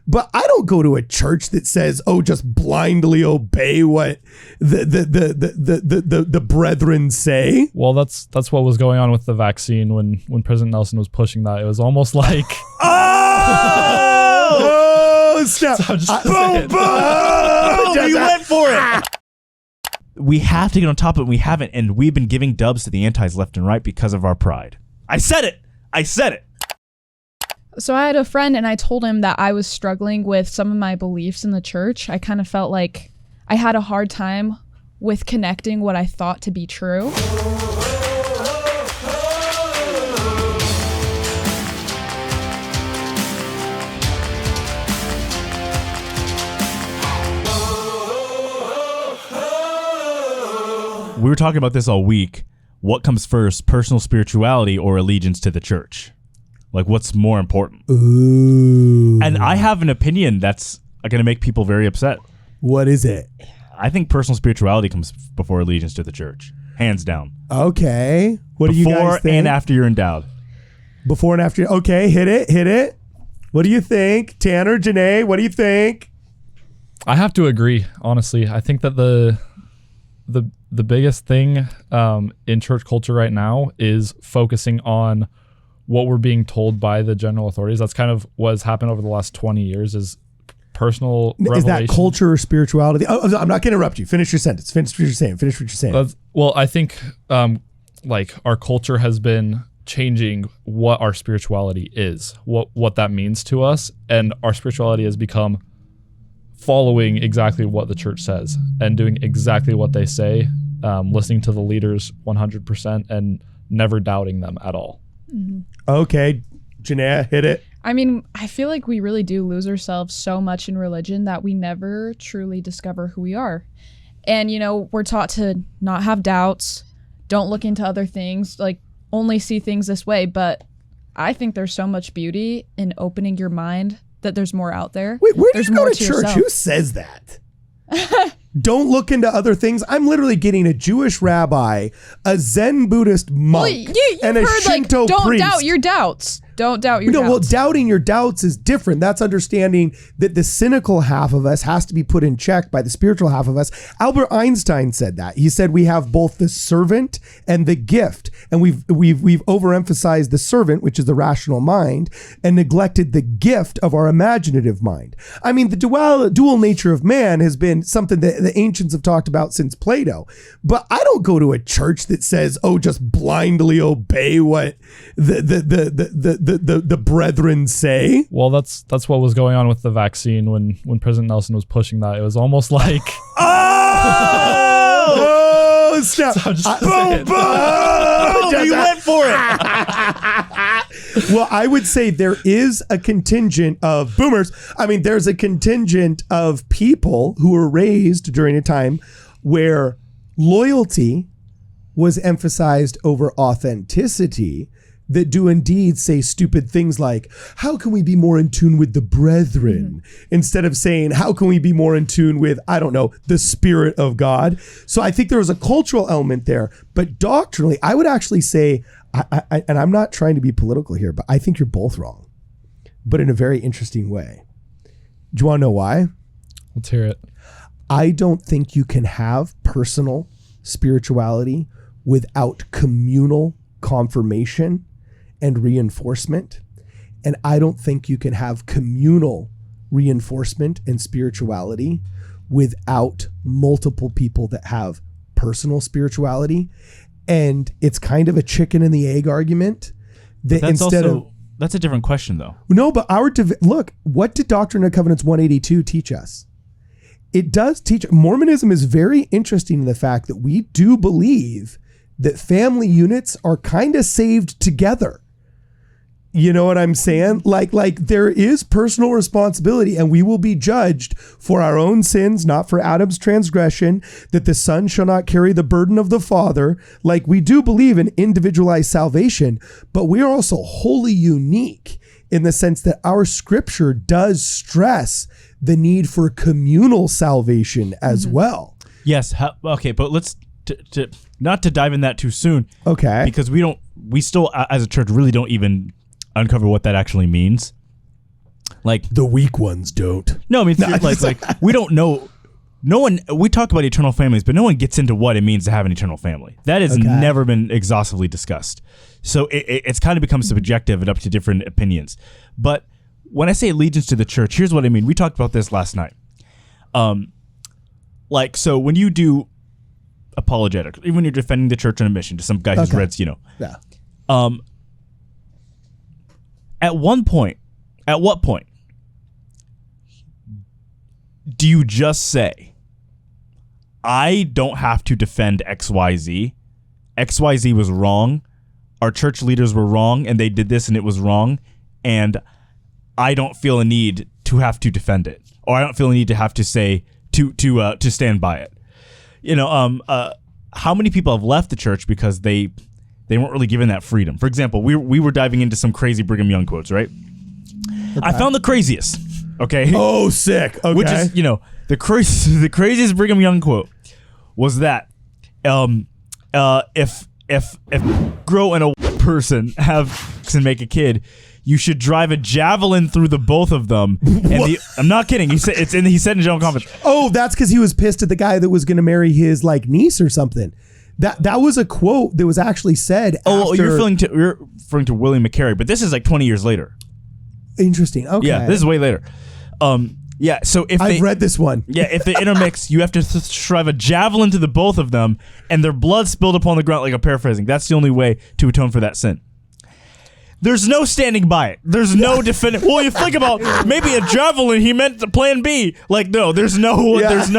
But I don't go to a church that says, "Oh, just blindly obey what the brethren say." Well, that's what was going on with the vaccine when President Nelson was pushing that. It was almost like oh, snap! So Boom! We went for it. We have to get on top of it. We haven't, and we've been giving dubs to the antis left and right because of our pride. I said it. So I had a friend and I told him that I was struggling with some of my beliefs in the church. I kind of felt like I had a hard time with connecting what I thought to be true. We were talking about this all week. What comes first, personal spirituality or allegiance to the church? Like, what's more important? Ooh. And I have an opinion that's going to make people very upset. What is it? I think personal spirituality comes before allegiance to the church. Hands down. Okay. What do you guys think? Before and after you're endowed. Before and after. Okay, hit it. What do you think? Tanner, Janae, what do you think? I have to agree, honestly. I think that the biggest thing in church culture right now is focusing on what we're being told by the general authorities. That's kind of what's happened over the last 20 years is personal revelation. Is that culture or spirituality? Oh, I'm not going to interrupt you. Finish your sentence. Finish what you're saying. Well, I think like our culture has been changing what our spirituality is, what that means to us. And our spirituality has become following exactly what the church says and doing exactly what they say, listening to the leaders 100% and never doubting them at all. Mm-hmm. Okay, Janae, hit it. I mean, I feel like we really do lose ourselves so much in religion that we never truly discover who we are. And, you know, we're taught to not have doubts, don't look into other things, like only see things this way. But I think there's so much beauty in opening your mind that there's more out there. Wait, where do there's you go more to church? yourself. Who says that? Don't look into other things. I'm literally getting a Jewish rabbi, a Zen Buddhist monk, and a heard, Shinto like, don't priest. doubt your doubts. Don't doubt your doubts. Well, doubting your doubts is different. That's understanding that the cynical half of us has to be put in check by the spiritual half of us. Albert Einstein said that. He said we have both the servant and the gift, and we've overemphasized the servant, which is the rational mind, and neglected the gift of our imaginative mind. I mean, the dual nature of man has been something that the ancients have talked about since Plato. But I don't go to a church that says, "Oh, just blindly obey what the brethren say." Well, that's what was going on with the vaccine when President Nelson was pushing that. It was almost like oh, snap! So Boom! We went for it. Well, I would say there is a contingent of boomers. I mean, there's a contingent of people who were raised during a time where loyalty was emphasized over authenticity, that do indeed say stupid things like, how can we be more in tune with the brethren? Instead of saying, how can we be more in tune with, I don't know, the Spirit of God? So I think there was a cultural element there. But doctrinally, I would actually say, and I'm not trying to be political here, but I think you're both wrong, but in a very interesting way. Do you want to know why? Let's hear it. I don't think you can have personal spirituality without communal confirmation and reinforcement. And I don't think you can have communal reinforcement and spirituality without multiple people that have personal spirituality. And it's kind of a chicken and the egg argument that that's a different question though. No, but look, what did Doctrine and Covenants 182 teach us? It does teach. Mormonism is very interesting in the fact that we do believe that family units are kind of saved together. You know what I'm saying? Like there is personal responsibility, and we will be judged for our own sins, not for Adam's transgression, that the son shall not carry the burden of the father. Like, we do believe in individualized salvation, but we are also wholly unique in the sense that our scripture does stress the need for communal salvation as well. Yes. Okay. But let's not to dive in that too soon. Okay. Because we still as a church really don't even uncover what that actually means. Like The weak ones don't. no, I mean like we don't know. No one. We talk about eternal families, but no one gets into what it means to have an eternal family. That has never been exhaustively discussed. So it's kind of become subjective and up to different opinions. But when I say allegiance to the church, here's what I mean. We talked about this last night. Like, so when you do apologetics, even when you're defending the church on a mission to some guy who's read, Yeah. At what point do you just say, I don't have to defend XYZ. XYZ was wrong. Our church leaders were wrong, and they did this, and it was wrong, and I don't feel a need to have to defend it, or I don't feel a need to have to say to stand by it. How many people have left the church because they weren't really given that freedom? For example, we were diving into some crazy Brigham Young quotes, right? Okay. I found the craziest. Okay. Oh, sick. Okay. Which is, the craziest Brigham Young quote was that if grow and a person have and make a kid, you should drive a javelin through the both of them. And I'm not kidding. He said he said in general conference. Oh, that's because he was pissed at the guy that was going to marry his niece or something. That was a quote that was actually said. Oh, you're referring to William McCary, but this is like 20 years later. Interesting. Okay. Yeah, this is way later. Yeah. So if I've read this one. Yeah, if they intermix, you have to drive a javelin to the both of them, and their blood spilled upon the ground. Like I'm paraphrasing. That's the only way to atone for that sin. There's no standing by it. There's no defending. Well, you think about maybe a javelin. He meant the plan B. Like no, there's no. That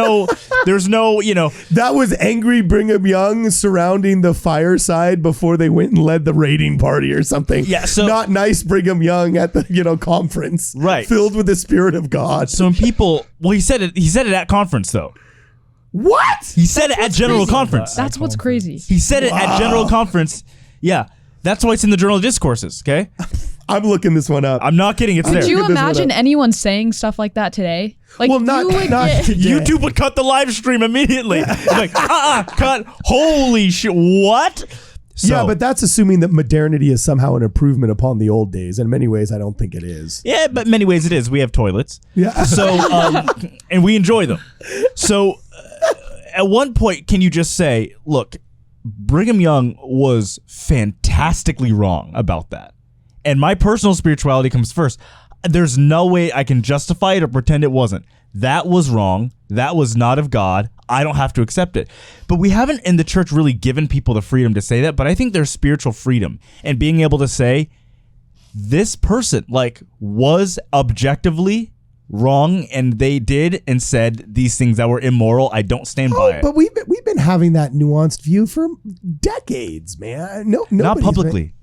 was angry Brigham Young surrounding the fireside before they went and led the raiding party or something. Yeah, so not nice Brigham Young at the conference, right? Filled with the Spirit of God. So when people, he said it at conference though. What? He said it at general conference. That's what's crazy. He said it at general conference. Yeah. That's why it's in the Journal of Discourses, okay? I'm looking this one up. I'm not kidding. It's there. Could you imagine anyone saying stuff like that today? Like, well, not today. YouTube would cut the live stream immediately. Like, cut. Holy shit. What? So, yeah, but that's assuming that modernity is somehow an improvement upon the old days. In many ways, I don't think it is. Yeah, but in many ways it is. We have toilets. Yeah. So, and we enjoy them. So, at one point, can you just say, look, Brigham Young was fantastically wrong about that. And my personal spirituality comes first. There's no way I can justify it or pretend it wasn't. That was wrong. That was not of God. I don't have to accept it. But we haven't in the church really given people the freedom to say that. But I think there's spiritual freedom and being able to say this person was objectively wrong, and they did and said these things that were immoral. I don't stand by it. But we've been having that nuanced view for decades, man. Not publicly.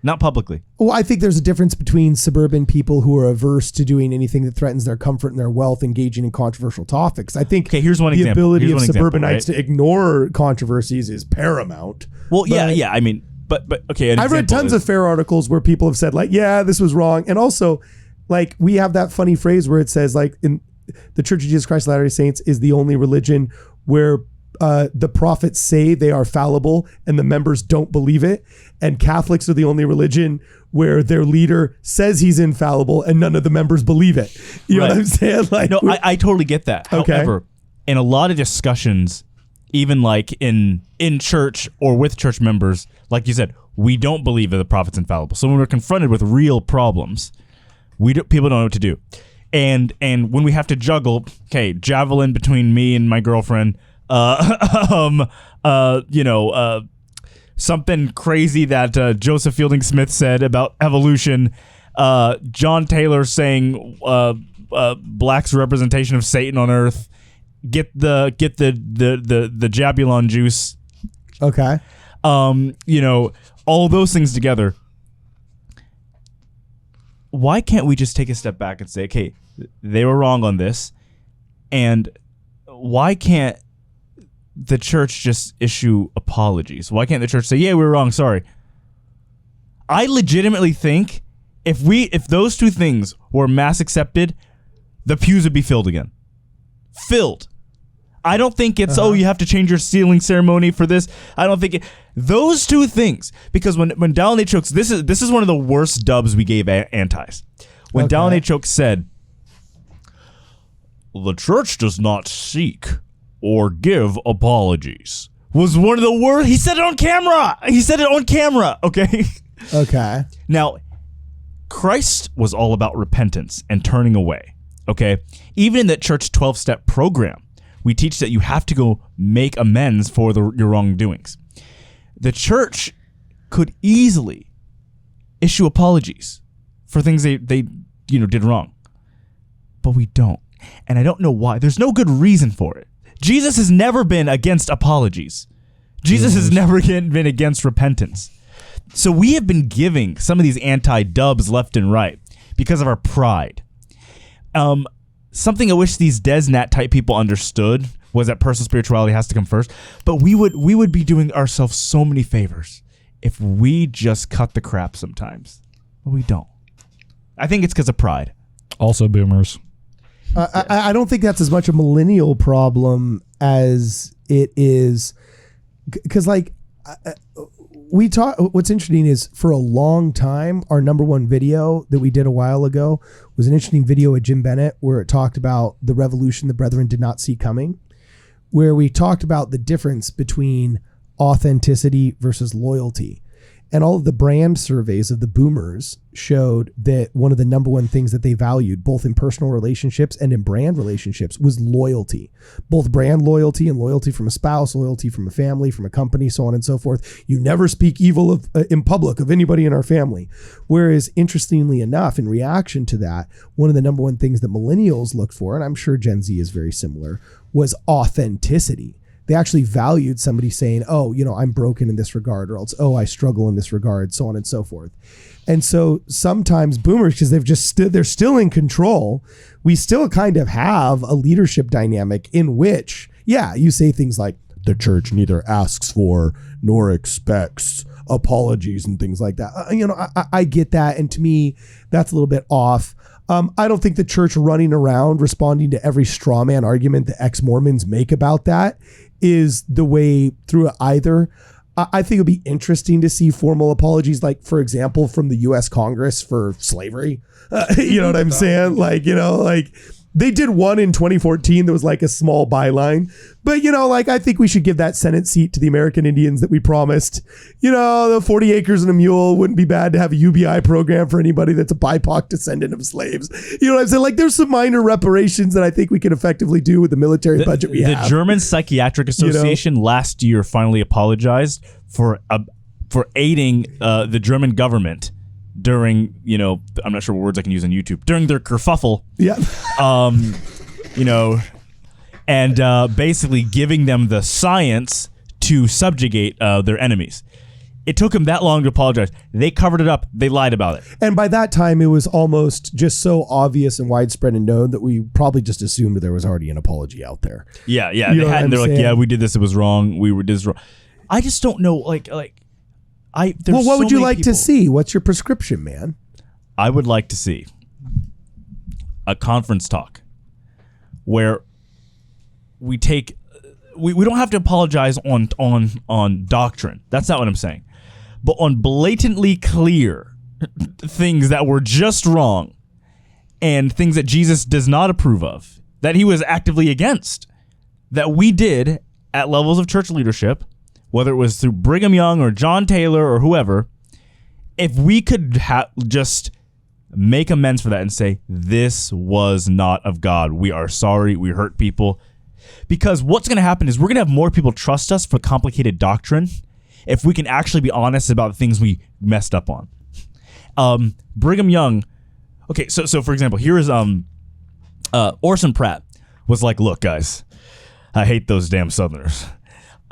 Not publicly. Well, I think there's a difference between suburban people who are averse to doing anything that threatens their comfort and their wealth, engaging in controversial topics. I think here's one example. Ability of suburbanites to ignore controversies is paramount. Well, yeah. I mean, but okay. I've read tons of fair articles where people have said this was wrong, and also. We have that funny phrase where it says, in the Church of Jesus Christ of Latter-day Saints is the only religion where the prophets say they are fallible and the members don't believe it. And Catholics are the only religion where their leader says he's infallible and none of the members believe it. You know what I'm saying? No, I totally get that. Okay. However, in a lot of discussions, even in church or with church members, like you said, we don't believe that the prophet's infallible. So when we're confronted with real problems, people don't know what to do. And when we have to juggle, javelin between me and my girlfriend, something crazy that Joseph Fielding Smith said about evolution, John Taylor saying blacks' representation of Satan on earth, get the Jabulon juice. Okay. All those things together. Why can't we just take a step back and say, okay, they were wrong on this, and why can't the church just issue apologies? Why can't the church say, yeah, we were wrong, sorry? I legitimately think if those two things were mass accepted, the pews would be filled again. Filled. I don't think it's, you have to change your sealing ceremony for this. I don't think those two things, because when Dallin H. Hooks, this is one of the worst dubs we gave antis. when Okay. Dallin H. Oaks said, "The church does not seek or give apologies," was one of the worst. He said it on camera. Okay. Okay. Now, Christ was all about repentance and turning away. Okay. Even in that church 12-step program, we teach that you have to go make amends for your wrongdoings. The church could easily issue apologies for things they did wrong, but we don't. And I don't know why. There's no good reason for it. Jesus has never been against apologies. Jesus has never been against repentance. So we have been giving some of these anti-dubs left and right because of our pride. Something I wish these DesNat type people understood was that personal spirituality has to come first. But we would be doing ourselves so many favors if we just cut the crap sometimes. But we don't. I think it's because of pride. Also boomers. I don't think that's as much a millennial problem as it is, because what's interesting is for a long time, our number one video that we did a while ago was an interesting video with Jim Bennett where it talked about the revolution the brethren did not see coming, where we talked about the difference between authenticity versus loyalty. And all of the brand surveys of the boomers showed that one of the number one things that they valued, both in personal relationships and in brand relationships, was loyalty. Both brand loyalty and loyalty from a spouse, loyalty from a family, from a company, so on and so forth. You never speak evil of in public of anybody in our family. Whereas, interestingly enough, in reaction to that, one of the number one things that millennials looked for, and I'm sure Gen Z is very similar, was authenticity. They actually valued somebody saying, oh, I'm broken in this regard, or else, oh, I struggle in this regard, so on and so forth. And so sometimes boomers, because they're still in control, we still kind of have a leadership dynamic in which, you say things like, the church neither asks for nor expects apologies and things like that. I get that. And to me, that's a little bit off. I don't think the church running around responding to every straw man argument the ex-Mormons make about that is the way through it either. I think it'll be interesting to see formal apologies, like, for example, from the U.S. Congress for slavery. You know what I'm saying? They did one in 2014 that was like a small byline. But, I think we should give that Senate seat to the American Indians that we promised. The 40 acres and a mule wouldn't be bad to have a UBI program for anybody that's a BIPOC descendant of slaves. You know what I'm saying? There's some minor reparations that I think we can effectively do with the military budget we have. The German Psychiatric Association last year finally apologized for aiding the German government during, I'm not sure what words I can use on YouTube, during their kerfuffle. Yeah. And basically giving them the science to subjugate their enemies. It took them that long to apologize. They covered it up. They lied about it. And by that time, it was almost just so obvious and widespread and known that we probably just assumed that there was already an apology out there. Yeah. You know They're saying? like, yeah, we did this. It was wrong. We did this wrong. I just don't know. What would you like to see? What's your prescription, man? I would like to see a conference talk where we take. We don't have to apologize on doctrine. That's not what I'm saying. But on blatantly clear things that were just wrong and things that Jesus does not approve of, that he was actively against, that we did at levels of church leadership, whether it was through Brigham Young or John Taylor or whoever, if we could just make amends for that and say, this was not of God. We are sorry. We hurt people. Because what's going to happen is we're going to have more people trust us for complicated doctrine if we can actually be honest about the things we messed up on. Brigham Young. Okay, so for example, here is Orson Pratt was like, look, guys, I hate those damn Southerners.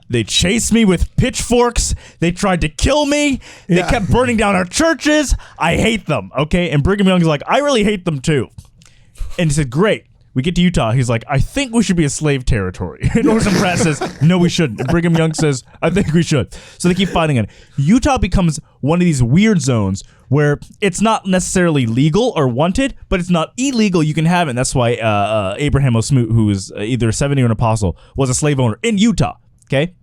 They chased me with pitchforks. They tried to kill me. They kept burning down our churches. I hate them. Okay, and Brigham Young's like, I really hate them too. And he said, great. We get to Utah. He's like, I think we should be a slave territory. And Orson Pratt says, no, we shouldn't. And Brigham Young says, I think we should. So they keep fighting it. Utah becomes one of these weird zones where it's not necessarily legal or wanted, but it's not illegal. You can have it. And that's why Abraham O'Smoot, who is either a 70 or an apostle, was a slave owner in Utah. Okay?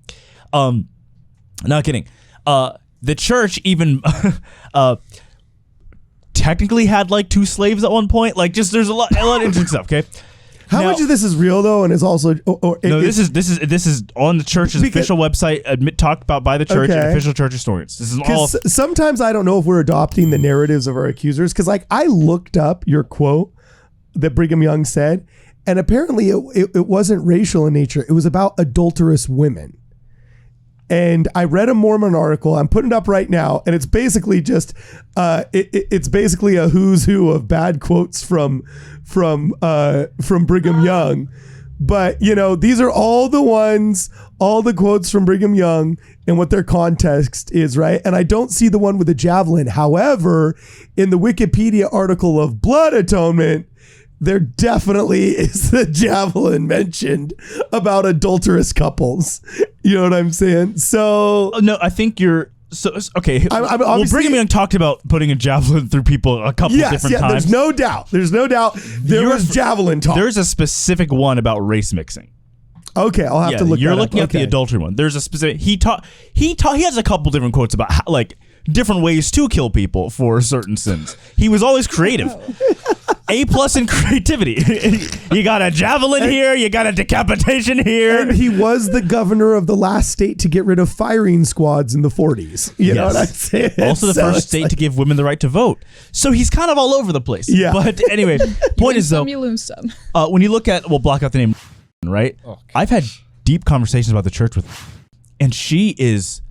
Not kidding. The church even technically had like 2 slaves at one point. Like, just there's a lot of interesting stuff. Okay. How much of this is real though, and is also this is on the church's official website, talked about by the church and official church historians. This is all. Sometimes I don't know if we're adopting the narratives of our accusers, because like I looked up your quote that Brigham Young said, and apparently it wasn't racial in nature. It was about adulterous women. And I read a Mormon article. I'm putting it up right now, and it's basically just it's basically a who's who of bad quotes from Brigham Young. But these are all the quotes from Brigham Young and what their context is, right? And I don't see the one with the javelin. However, in the Wikipedia article of blood atonement, there definitely is the javelin mentioned about adulterous couples. You know what I'm saying? So no, I think you're okay. Brigham Young talked about putting a javelin through people a couple different times. There's no doubt. There was javelin talk. There's a specific one about race mixing. Okay, I'll have to look. You're looking at the adultery one. There's a specific. He has a couple different quotes about how, like, different ways to kill people for certain sins. He was always creative. A+ in creativity. You got a javelin here, you got a decapitation here. And he was the governor of the last state to get rid of firing squads in the 40s. You know what I'm saying? Also the first state to give women the right to vote. So he's kind of all over the place. Yeah. But anyway, point is though, you lose some. When you look at, we'll block out the name, right? Okay. I've had deep conversations about the church with her, and she is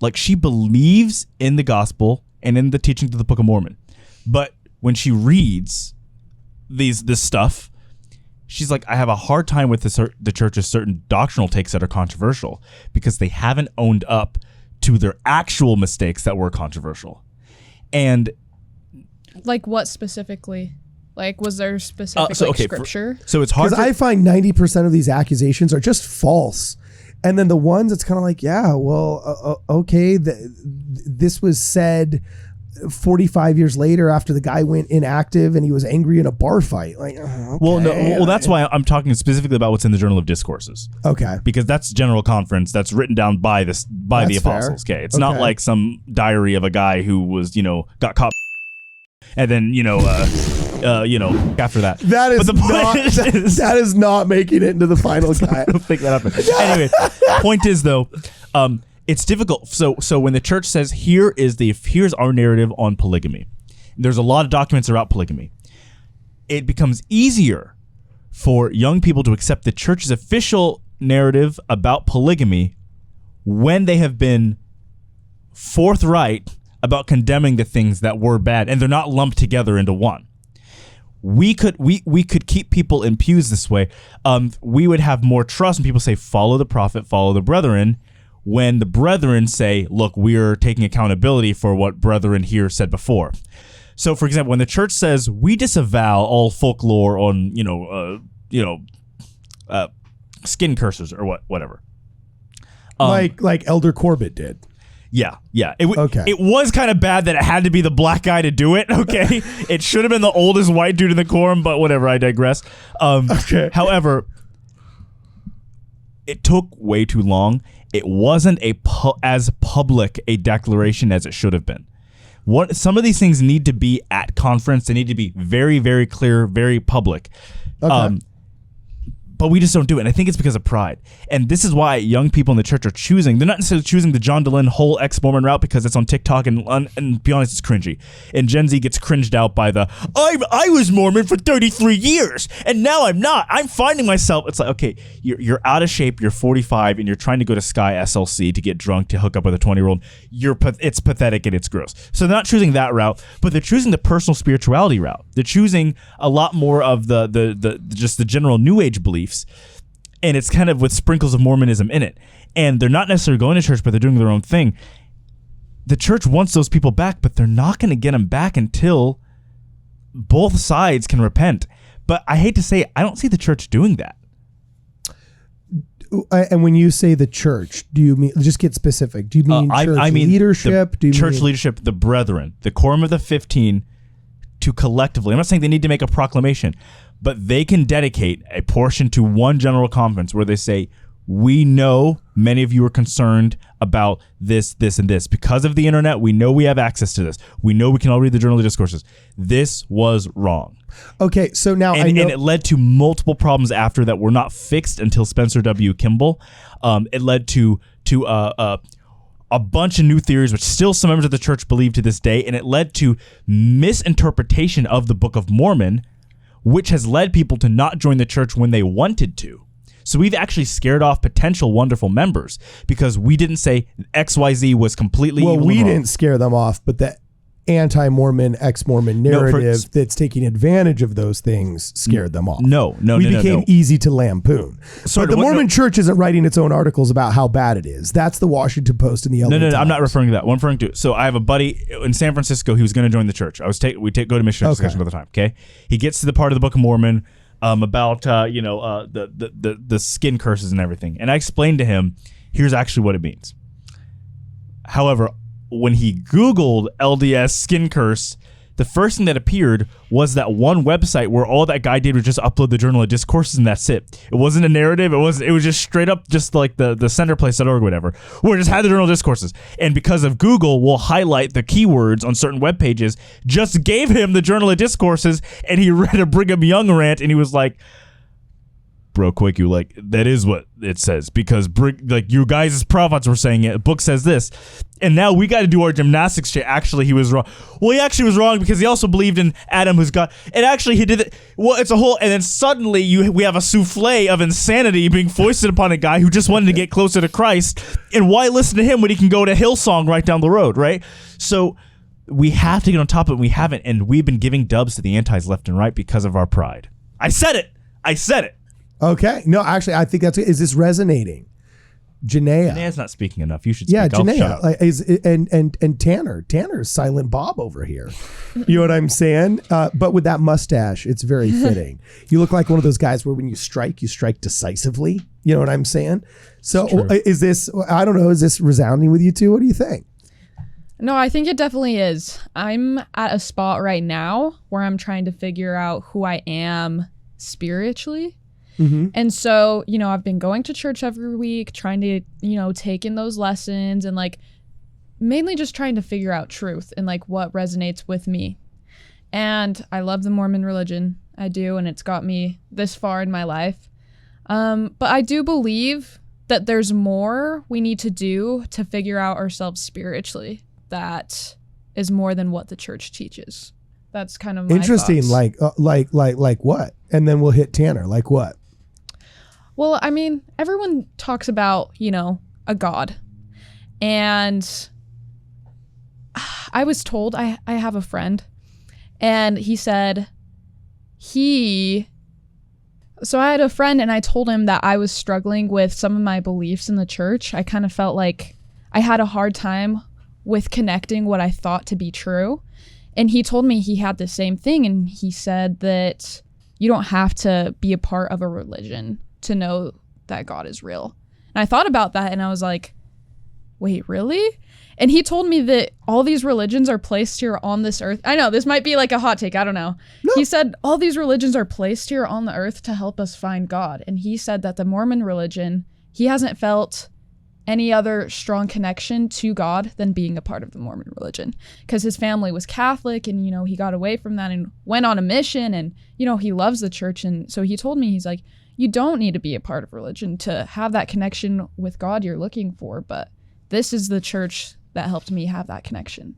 like, she believes in the gospel and in the teachings of the Book of Mormon. But when she reads this stuff, she's like, I have a hard time with the church's certain doctrinal takes that are controversial because they haven't owned up to their actual mistakes that were controversial. And like what specifically? Like, was there specific scripture? So it's hard because I find 90% of these accusations are just false. And then the ones it's kind of like, okay, this was said 45 years later after the guy went inactive and he was angry in a bar fight. Like, okay. Well, that's why I'm talking specifically about what's in the Journal of Discourses. Okay. Because that's general conference that's written down by the apostles. Fair. Okay. It's not like some diary of a guy who was, got caught and then, after that. That is not making it into the final guy. I don't think that happened. Anyway, point is though, it's difficult. So when the church says here's our narrative on polygamy, there's a lot of documents about polygamy. It becomes easier for young people to accept the church's official narrative about polygamy when they have been forthright about condemning the things that were bad and they're not lumped together into one. We could keep people in pews this way. We would have more trust when people say follow the prophet, follow the brethren. When the brethren say, look, we're taking accountability for what brethren here said before. So, for example, when the church says we disavow all folklore on, skin cursors or whatever. Like Elder Corbett did. Yeah. It was kind of bad that it had to be the black guy to do it, okay? It should have been the oldest white dude in the quorum, but whatever, I digress. Okay. However, it took way too long. It wasn't as public a declaration as it should have been. Some of these things need to be at conference. They need to be very, very clear, very public. Okay. But we just don't do it. And I think it's because of pride. And this is why young people in the church are choosing. They're not necessarily choosing the John Dehlin whole ex-mormon route because it's on TikTok and to be honest, it's cringy. And Gen Z gets cringed out by the, I was Mormon for 33 years and now I'm not. I'm finding myself. It's like, okay, you're out of shape. You're 45 and you're trying to go to Sky SLC to get drunk to hook up with a 20-year-old. It's pathetic and it's gross. So they're not choosing that route, but they're choosing the personal spirituality route. They're choosing a lot more of the just the general New Age beliefs. And it's kind of with sprinkles of Mormonism in it. And they're not necessarily going to church, but they're doing their own thing. The church wants those people back, but they're not going to get them back until both sides can repent. But I hate to say, I don't see the church doing that. And when you say the church, do you mean, just get specific, do you mean church leadership? Leadership, the brethren, the quorum of the 15 to collectively, I'm not saying they need to make a proclamation, but they can dedicate a portion to one general conference where they say, we know many of you are concerned about this, and this. Because of the internet, we know we have access to this. We know we can all read the Journal of Discourses. This was wrong. Okay, so now and it led to multiple problems after that were not fixed until Spencer W. Kimball. It led to a bunch of new theories, which still some members of the church believe to this day, and it led to misinterpretation of the Book of Mormon, which has led people to not join the church when they wanted to. So we've actually scared off potential wonderful members because we didn't say XYZ was completely evil and we wrong. didn't scare them off, but the anti-Mormon, ex-Mormon narrative that's taking advantage of those things scared them off. We became easy to lampoon. But the Mormon church isn't writing its own articles about how bad it is. That's the Washington Post and the LA Times. I'm not referring to that. What I'm referring to, so I have a buddy in San Francisco. He was going to join the church. We go to mission discussions all the time. Okay, he gets to the part of the Book of Mormon about the skin curses and everything, and I explained to him, here's actually what it means. However, when he Googled LDS skin curse, the first thing that appeared was that one website where all that guy did was just upload the Journal of Discourses and that's it. It wasn't a narrative. It was just straight up just like the centerplace.org or whatever, where it just had the Journal of Discourses. And because of Google will highlight the keywords on certain web pages, just gave him the Journal of Discourses, and he read a Brigham Young rant and he was like, bro, quick, you like, that is what it says because you guys' prophets were saying it. The book says this. And now we got to do our gymnastics shit. Actually, he was wrong. Well, he actually was wrong because he also believed in Adam who's God. And actually, he did it. Well, it's a whole. And then suddenly we have a souffle of insanity being foisted upon a guy who just wanted to get closer to Christ. And why listen to him when he can go to Hillsong right down the road, right? So we have to get on top of it. We haven't. And we've been giving dubs to the antis left and right because of our pride. I said it. Okay. No, actually, I think is this resonating? Janae's not speaking enough. You should speak. Yeah, Janaea. And Tanner's Silent Bob over here. You know what I'm saying? But with that mustache, it's very fitting. You look like one of those guys where when you strike decisively. You know what I'm saying? So is this, I don't know, is this resounding with you too? What do you think? No, I think it definitely is. I'm at a spot right now where I'm trying to figure out who I am spiritually. Mm-hmm. And so, I've been going to church every week, trying to, take in those lessons and mainly just trying to figure out truth and what resonates with me. And I love the Mormon religion. I do. And it's got me this far in my life. But I do believe that there's more we need to do to figure out ourselves spiritually. That is more than what the church teaches. That's kind of my interesting. thoughts. Like what? And then we'll hit Tanner. Like what? Well, I mean, everyone talks about, a God. And I was told, I have a friend, and he said so I had a friend and I told him that I was struggling with some of my beliefs in the church. I kind of felt like I had a hard time with connecting what I thought to be true. And he told me he had the same thing. And he said that you don't have to be a part of a religion to know that God is real. And I thought about that and I was like, wait, really? And he told me that all these religions are placed here on this earth. I know this might be like a hot take. I don't know. No. He said all these religions are placed here on the earth to help us find God. And he said that the Mormon religion, he hasn't felt any other strong connection to God than being a part of the Mormon religion, because his family was Catholic and, he got away from that and went on a mission and, he loves the church. And so he told me, he's like, you don't need to be a part of religion to have that connection with God you're looking for. But this is the church that helped me have that connection.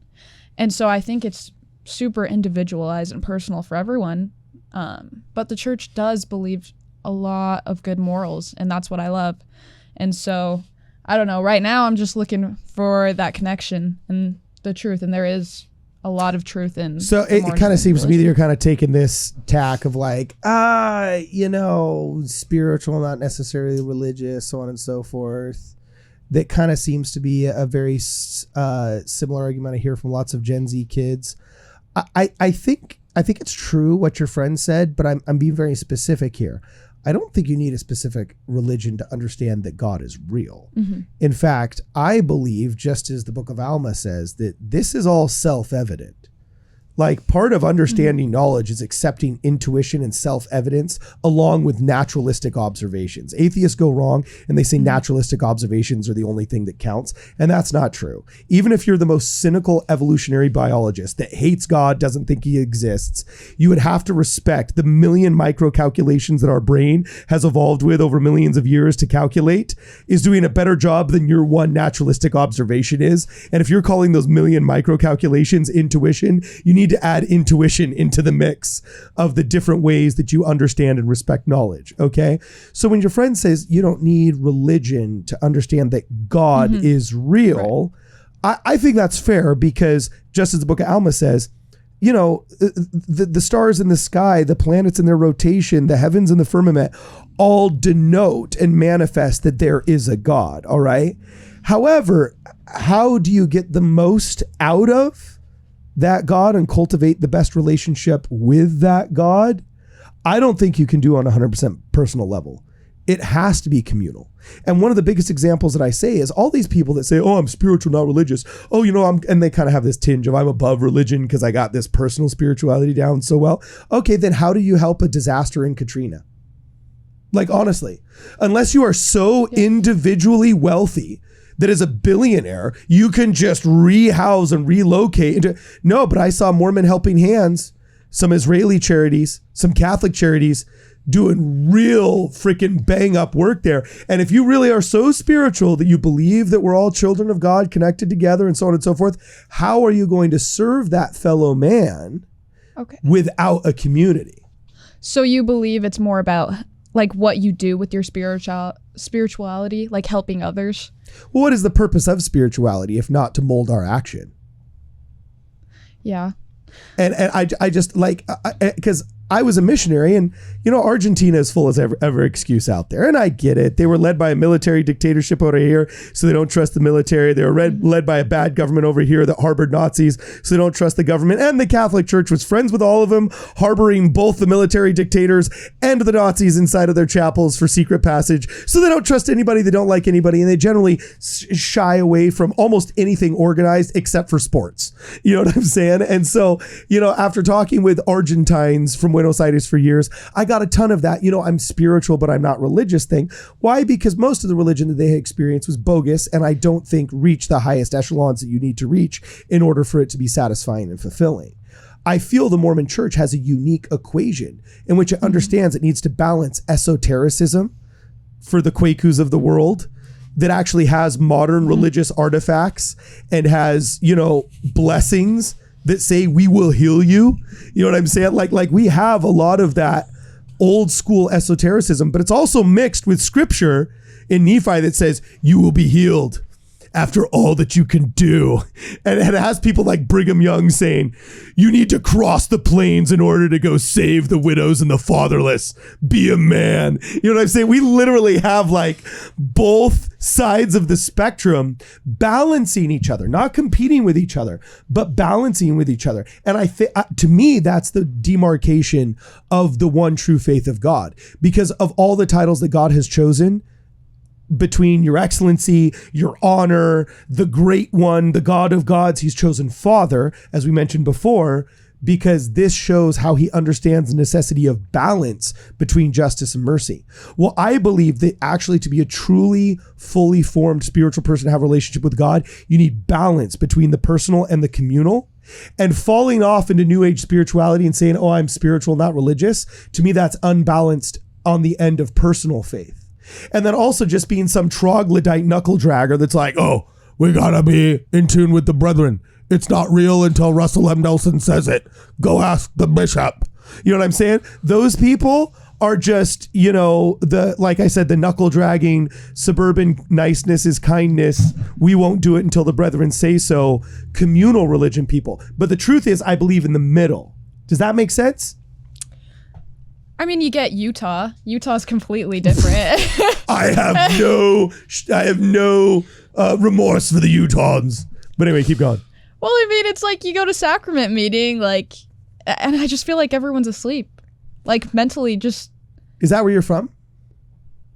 And so I think it's super individualized and personal for everyone. But the church does believe a lot of good morals, and that's what I love. And so I don't know, right now I'm just looking for that connection and the truth. And there is a lot of truth in. So it kind of seems to me that you're kind of taking this tack of spiritual, not necessarily religious, so on and so forth. That kind of seems to be a very similar argument I hear from lots of Gen Z kids. I think it's true what your friend said, but I'm being very specific here. I don't think you need a specific religion to understand that God is real. Mm-hmm. In fact, I believe, just as the Book of Alma says, that this is all self-evident. Like part of understanding knowledge is accepting intuition and self-evidence along with naturalistic observations. Atheists go wrong and they say naturalistic observations are the only thing that counts. And that's not true. Even if you're the most cynical evolutionary biologist that hates God, doesn't think he exists, you would have to respect the million micro calculations that our brain has evolved with over millions of years to calculate is doing a better job than your one naturalistic observation is. And if you're calling those million micro calculations intuition, you need to add intuition into the mix of the different ways that you understand and respect knowledge. Okay. So when your friend says you don't need religion to understand that God is real, I think that's fair because just as the book of Alma says, you know, the stars in the sky, the planets in their rotation, the heavens and the firmament all denote and manifest that there is a God. All right. However, how do you get the most out of that God and cultivate the best relationship with that God? I don't think you can do on a 100% personal level. It has to be communal. And one of the biggest examples that I say is all these people that say, oh, I'm spiritual, not religious. Oh, you know, and they kind of have this tinge of I'm above religion because I got this personal spirituality down so well. Okay, then how do you help a disaster in Katrina? Like, honestly, unless you are so individually wealthy that as a billionaire, you can just rehouse and relocate. No, but I saw Mormon Helping Hands, some Israeli charities, some Catholic charities doing real freaking bang up work there. And if you really are so spiritual that you believe that we're all children of God connected together and so on and so forth, how are you going to serve that fellow man without a community? So you believe it's more about like what you do with your spirituality, like helping others? Well, what is the purpose of spirituality if not to mold our action? Yeah. And I just like, because I was a missionary and, you know, Argentina is full as ever excuse out there. And I get it. They were led by a military dictatorship over here, so they don't trust the military. They were led by a bad government over here that harbored Nazis, so they don't trust the government. And the Catholic Church was friends with all of them, harboring both the military dictators and the Nazis inside of their chapels for secret passage. So they don't trust anybody. They don't like anybody. And they generally shy away from almost anything organized except for sports. You know what I'm saying? And so, you know, after talking with Argentines from Buenos Aires for years, I got a ton of that, you know, I'm spiritual, but I'm not religious thing. Why? Because most of the religion that they had experienced was bogus and I don't think reached the highest echelons that you need to reach in order for it to be satisfying and fulfilling. I feel the Mormon church has a unique equation in which it understands it needs to balance esotericism for the Quakus of the world that actually has modern religious artifacts and has, you know, blessings that say we will heal you. You know what I'm saying? Like we have a lot of that old school esotericism, but it's also mixed with scripture in Nephi that says you will be healed after all that you can do. And it has people like Brigham Young saying, you need to cross the plains in order to go save the widows and the fatherless. Be a man. You know what I'm saying? We literally have like both sides of the spectrum balancing each other, not competing with each other, but balancing with each other. And I think, to me, that's the demarcation of the one true faith of God, because of all the titles that God has chosen, between your excellency, your honor, the great one, the God of gods, he's chosen Father, as we mentioned before, because this shows how he understands the necessity of balance between justice and mercy. Well, I believe that actually to be a truly fully formed spiritual person, to have a relationship with God, you need balance between the personal and the communal. And falling off into New Age spirituality and saying, oh, I'm spiritual, not religious, to me, that's unbalanced on the end of personal faith. And then also just being some troglodyte knuckle dragger that's like, oh, we gotta be in tune with the brethren. It's not real until Russell M. Nelson says it. Go ask the bishop. You know what I'm saying? Those people are just, you know, like I said, the knuckle dragging, suburban niceness is kindness. We won't do it until the brethren say so. Communal religion people. But the truth is, I believe in the middle. Does that make sense? I mean, you get Utah. Utah's completely different. I have no remorse for the Utahns. But anyway, keep going. Well, I mean, it's like you go to sacrament meeting, like, and I just feel like everyone's asleep. Like mentally just. Is that where you're from?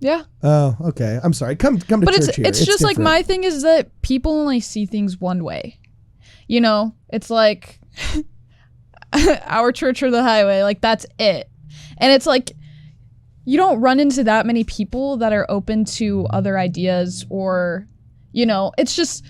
Yeah. Oh, okay. I'm sorry. Come to but church here. It's just different. Like my thing is that people only see things one way. You know, it's like our church or the highway. Like, that's it. And it's like, you don't run into that many people that are open to other ideas, or, you know, it's just,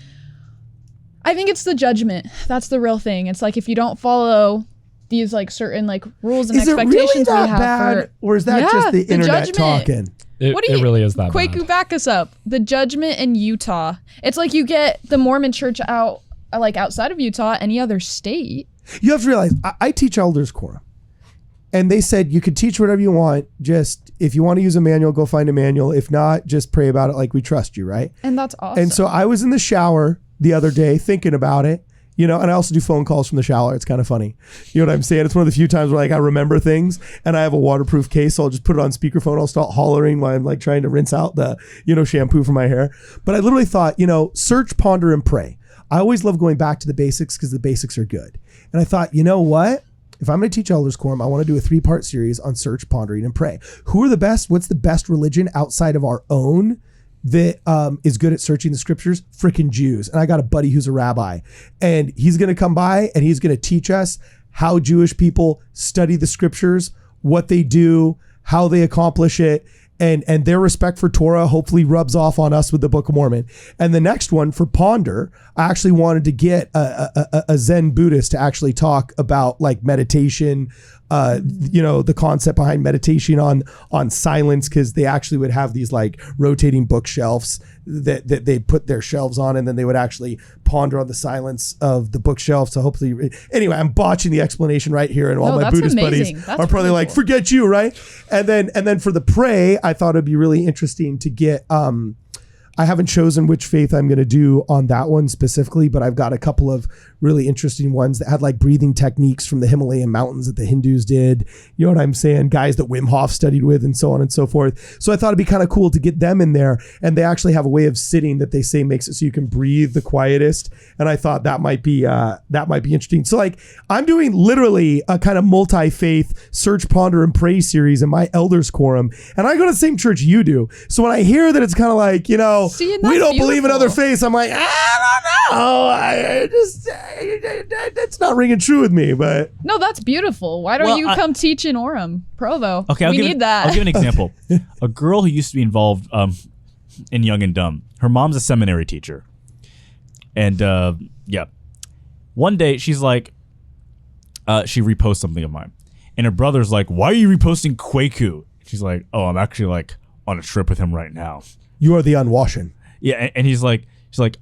I think it's the judgment. That's the real thing. It's like, if you don't follow these like certain like rules and expectations really we that have bad, or is that just the internet judgment. talking? It really is that Kwaku, bad. back us up. The judgment in Utah. It's like you get the Mormon church out, like outside of Utah, any other state. You have to realize, I teach elders quorum. And they said you could teach whatever you want. Just if you want to use a manual, go find a manual. If not, just pray about it like we trust you, right? And that's awesome. And so I was in the shower the other day thinking about it, you know, and I also do phone calls from the shower. It's kind of funny. You know what I'm saying? It's one of the few times where like I remember things, and I have a waterproof case, so I'll just put it on speakerphone. I'll start hollering while I'm like trying to rinse out the, you know, shampoo from my hair. But I literally thought, you know, search, ponder, and pray. I always love going back to the basics because the basics are good. And I thought, you know what? If I'm going to teach elders quorum, I want to do a 3-part series on search, pondering, and pray. Who are the best? What's the best religion outside of our own that is good at searching the scriptures? Frickin' Jews. And I got a buddy who's a rabbi, and he's going to come by and he's going to teach us how Jewish people study the scriptures, what they do, how they accomplish it. And their respect for Torah hopefully rubs off on us with the Book of Mormon. And the next one for ponder, I actually wanted to get a Zen Buddhist to actually talk about like meditation, you know, the concept behind meditation on silence, because they actually would have these like rotating bookshelves that they put their shelves on, and then they would actually ponder on the silence of the bookshelf. So hopefully, anyway, I'm botching the explanation right here, and all my Buddhist amazing. buddies That's are probably really like, cool. forget you, right? And then for the pray, I thought it'd be really interesting to get I haven't chosen which faith I'm going to do on that one specifically, but I've got a couple of really interesting ones that had like breathing techniques from the Himalayan mountains that the Hindus did. You know what I'm saying? Guys that Wim Hof studied with, and so on and so forth. So I thought it'd be kind of cool to get them in there. And they actually have a way of sitting that they say makes it so you can breathe the quietest. And I thought that might be interesting. So like I'm doing literally a kind of multi-faith search, ponder, and pray series in my elders quorum. And I go to the same church you do. So when I hear that it's kind of like, you know, See, and we that's don't believe in beautiful. other faiths, I'm like, I don't know. I just, that's not ringing true with me, but. No, that's beautiful. Why don't Well, you come teach in Orem, Provo? Okay, we need that. I'll give an example. A girl who used to be involved in Young and Dumb. Her mom's a seminary teacher, and yeah, one day she's like, she reposts something of mine, and her brother's like, "Why are you reposting Kwaku?" She's like, "Oh, I'm actually like on a trip with him right now." You are the unwashing. Yeah, and she's like,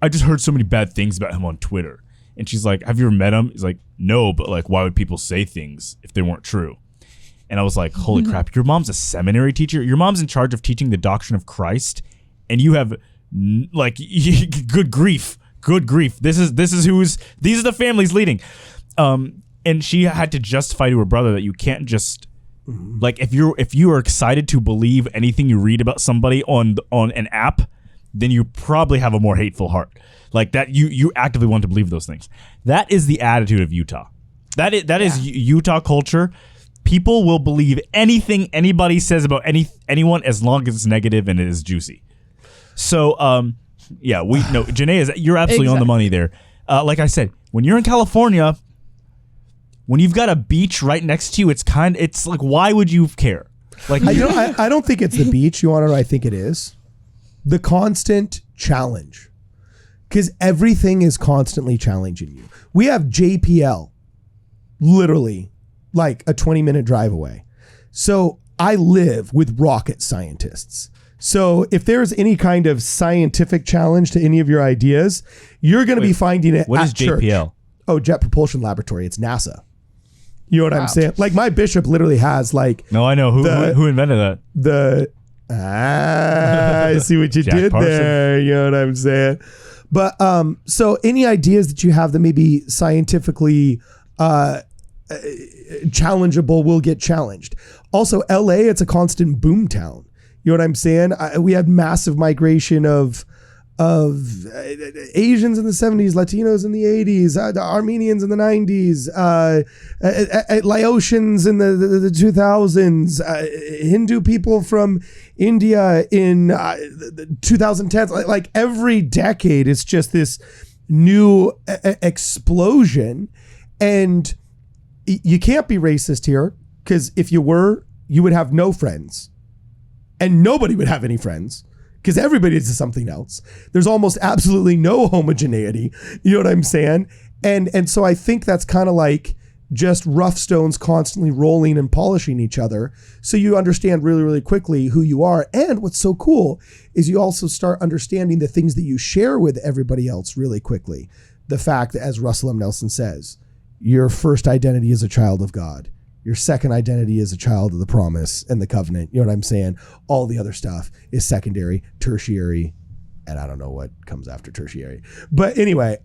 I just heard so many bad things about him on Twitter. And she's like, have you ever met him? He's like, no, but like, why would people say things if they weren't true? And I was like, holy crap, your mom's a seminary teacher? Your mom's in charge of teaching the doctrine of Christ, and you have like, good grief. These are the families leading. And she had to justify to her brother that you can't just, like, if you are excited to believe anything you read about somebody on an app, then you probably have a more hateful heart. Like that, you actively want to believe those things. That is the attitude of Utah. That is Utah culture. People will believe anything anybody says about anyone as long as it's negative and it is juicy. So, yeah, Janae, you're absolutely on the money there. Like I said, when you're in California, when you've got a beach right next to you, it's like, why would you care? Like, I don't think it's the beach. You want to know what I think it is? The constant challenge. Because everything is constantly challenging you. We have JPL, literally like a 20-minute drive away. So I live with rocket scientists. So if there's any kind of scientific challenge to any of your ideas, you're going to be finding it what at is JPL? church. Oh, Jet Propulsion Laboratory. It's NASA. You know what Wow. I'm saying? Like my bishop literally has like no, I know who invented that. I see what you Jack did Parson. there. You know what I'm saying? But so any ideas that you have that may be scientifically challengeable will get challenged. Also, LA, it's a constant boom town. You know what I'm saying? We had massive migration of Asians in the 70s, Latinos in the 80s, Armenians in the 90s, Laotians in the 2000s, Hindu people from India in the 2010s. Like every decade, it's just this new explosion. And you can't be racist here, because if you were, you would have no friends, and nobody would have any friends, because everybody is something else. There's almost absolutely no homogeneity. You know what I'm saying? And so I think that's kind of like just rough stones constantly rolling and polishing each other. So you understand really, really quickly who you are. And what's so cool is you also start understanding the things that you share with everybody else really quickly. The fact that, as Russell M. Nelson says, your first identity is a child of God. Your second identity is a child of the promise and the covenant. You know what I'm saying? All the other stuff is secondary, tertiary, and I don't know what comes after tertiary. But anyway,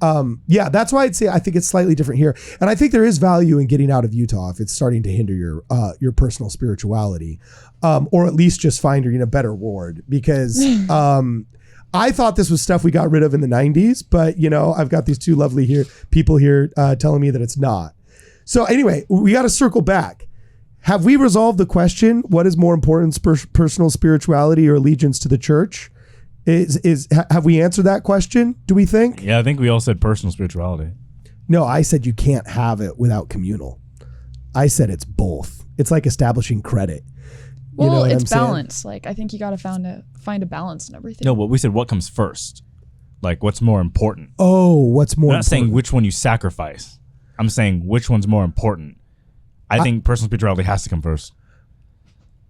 yeah, that's why I'd say I think it's slightly different here. And I think there is value in getting out of Utah if it's starting to hinder your personal spirituality, or at least just find her in a better ward, because I thought this was stuff we got rid of in the 90s, but I've got these two lovely people here telling me that it's not. So anyway, we got to circle back. Have we resolved the question, what is more important, personal spirituality or allegiance to the church? Have we answered that question, do we think? Yeah, I think we all said personal spirituality. No, I said you can't have it without communal. I said it's both. It's like establishing credit. Well, it's balance. Like, I think you got to find a balance in everything. No, but we said what comes first. Like, what's more important? Oh, what's more important? I'm not saying which one you sacrifice. I'm saying which one's more important. I think personal spirituality has to come first.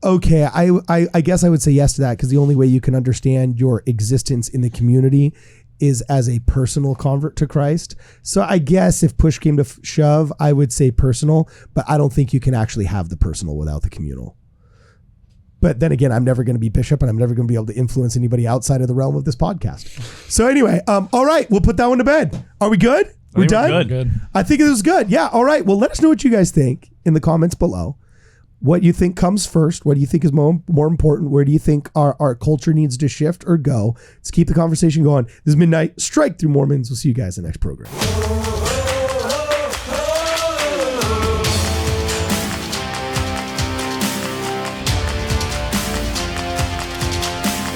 Okay, I guess I would say yes to that, because the only way you can understand your existence in the community is as a personal convert to Christ. So I guess if push came to shove, I would say personal, but I don't think you can actually have the personal without the communal. But then again, I'm never going to be bishop, and I'm never going to be able to influence anybody outside of the realm of this podcast. So anyway, all right, we'll put that one to bed. Are we good? We're done? Good. I think it was good. Yeah, all right. Well, let us know what you guys think in the comments below. What you think comes first? What do you think is more important? Where do you think our culture needs to shift or go? Let's keep the conversation going. This is Midnight Strike Through Mormons. We'll see you guys in the next program.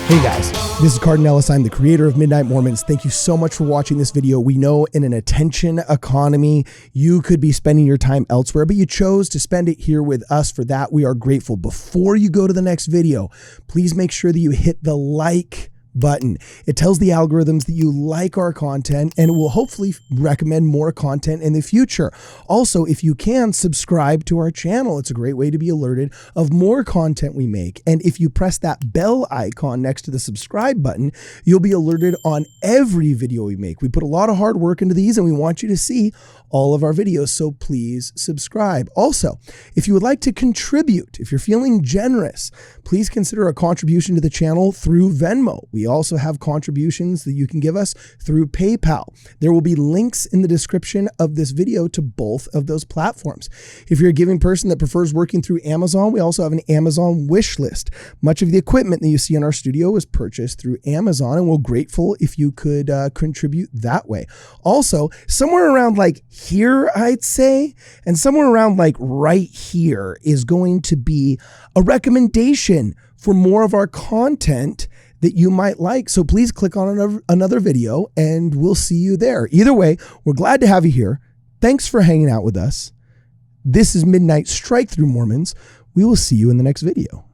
Hey guys, this is Cardin Ellis. I'm the creator of Midnight Mormons. Thank you so much for watching this video. We know in an attention economy, you could be spending your time elsewhere, but you chose to spend it here with us. For that, we are grateful. Before you go to the next video, please make sure that you hit the like button. It tells the algorithms that you like our content, and it will hopefully recommend more content in the future. Also, if you can, subscribe to our channel. It's a great way to be alerted of more content we make. And if you press that bell icon next to the subscribe button, you'll be alerted on every video we make. We put a lot of hard work into these, and we want you to see all of our videos, so please subscribe. Also, if you would like to contribute, if you're feeling generous, please consider a contribution to the channel through Venmo. We also have contributions that you can give us through PayPal. There will be links in the description of this video to both of those platforms. If you're a giving person that prefers working through Amazon, we also have an Amazon wish list. Much of the equipment that you see in our studio was purchased through Amazon, and we're grateful if you could contribute that way. Also, somewhere around like here, I'd say, and somewhere around like right here is going to be a recommendation for more of our content that you might like. So please click on another video and we'll see you there. Either way, we're glad to have you here. Thanks for hanging out with us. This is Midnight Strike Through Mormons. We will see you in the next video.